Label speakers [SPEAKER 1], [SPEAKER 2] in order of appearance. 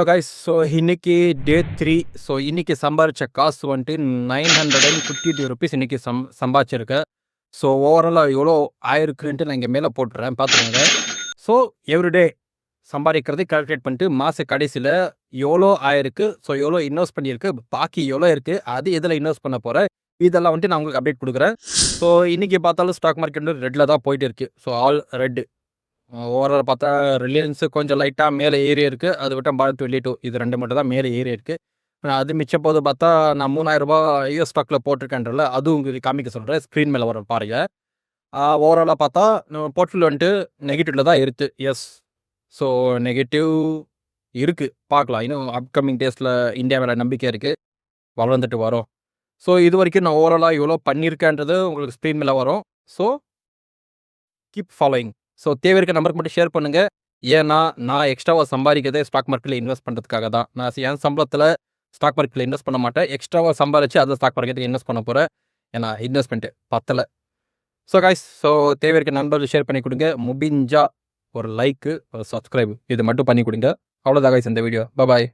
[SPEAKER 1] Guys so இன்னைக்கு டே 3. So இன்னைக்கு சம்பாரிச்ச காசு வந்துட்டு 952 ருபீஸ் இன்னைக்கு சம்பாதிச்சிருக்கேன். ஸோ ஓவராலாக எவ்வளோ ஆயிருக்குன்ட்டு நான் இங்கே மேலே போட்டுறேன் பார்த்துக்கோங்க. ஸோ எவ்ரிடே சம்பாதிக்கிறது கால்குலேட் பண்ணிட்டு மாத கடைசியில் எவ்வளோ ஆயிருக்கு, ஸோ எவ்வளோ இன்வெஸ்ட் பண்ணியிருக்கு, பாக்கி எவ்வளோ இருக்குது, அது எதில் இன்வெஸ்ட் பண்ண போகிறேன், இதெல்லாம் வந்துட்டு நான் உங்களுக்கு அப்டேட் கொடுக்குறேன். ஸோ இன்றைக்கி பார்த்தாலும் ஸ்டாக் மார்க்கெட் வந்து ரெட்டில் தான் போயிட்டு இருக்குது. So all red. ஓவரால் பார்த்தா ரிலையன்ஸு கொஞ்சம் லைட்டாக மேலே ஏறி இருக்குது. அது விட்ட பாரத் 22 இது 2 மட்டும் தான் மேலே ஏறி இருக்குது. அது மிச்சம் போது பார்த்தா நான் ரூ. 3000 யூஎஸ் ஸ்டாக்கில் போட்டிருக்கேன்றல அதுவும் உங்களுக்கு காமிக்க சொல்கிறேன். ஸ்க்ரீன் மேலே வர பாருங்க. ஓவராலாக பார்த்தா நம்ம போர்ட்ஃபோலியோ வந்துட்டு நெகட்டிவில் தான் இருக்குது. எஸ். ஸோ நெகட்டிவ் இருக்குது, பார்க்கலாம். இன்னும் அப்கமிங் டேஸில் இந்தியா மேலே நம்பிக்கை இருக்குது, வளர்ந்துட்டு வரும். ஸோ இது வரைக்கும் நான் ஓவராலாக எவ்வளோ பண்ணியிருக்கேன்றது உங்களுக்கு ஸ்க்ரீன் மேலே வரும். So keep following. ஸோ தேவை இருக்க நம்பருக்கு மட்டும் ஷேர் பண்ணுங்கள். ஏன்னா நான் எக்ஸ்ட்ராவாக சம்பாதிக்கிறதே ஸ்டாக் மார்க்கெட்டில் இன்வெஸ்ட் பண்ணுறதுக்காக தான். நான் என் சம்பளத்தில் ஸ்டாக் மார்க்கெட்டில் இன்வெஸ்ட் பண்ண மாட்டேன். எக்ஸ்ட்ராவாக சம்பாதிச்சு அதை ஸ்டாக் மார்க்கெட்டில் இன்வெஸ்ட் பண்ண போகிறேன். ஏன்னா இன்வெஸ்ட்மெண்ட்டு பத்தலை. ஸோ கைஸ், ஸோ தேவை இருக்க நண்பர்கள் ஷேர் பண்ணி கொடுங்க. முடிஞ்சா ஒரு லைக்கு, ஒரு சப்ஸ்கிரைப் இது மட்டும் பண்ணி கொடுங்க. அவ்வளோதான் கைஸ் இந்த வீடியோ. பாய்.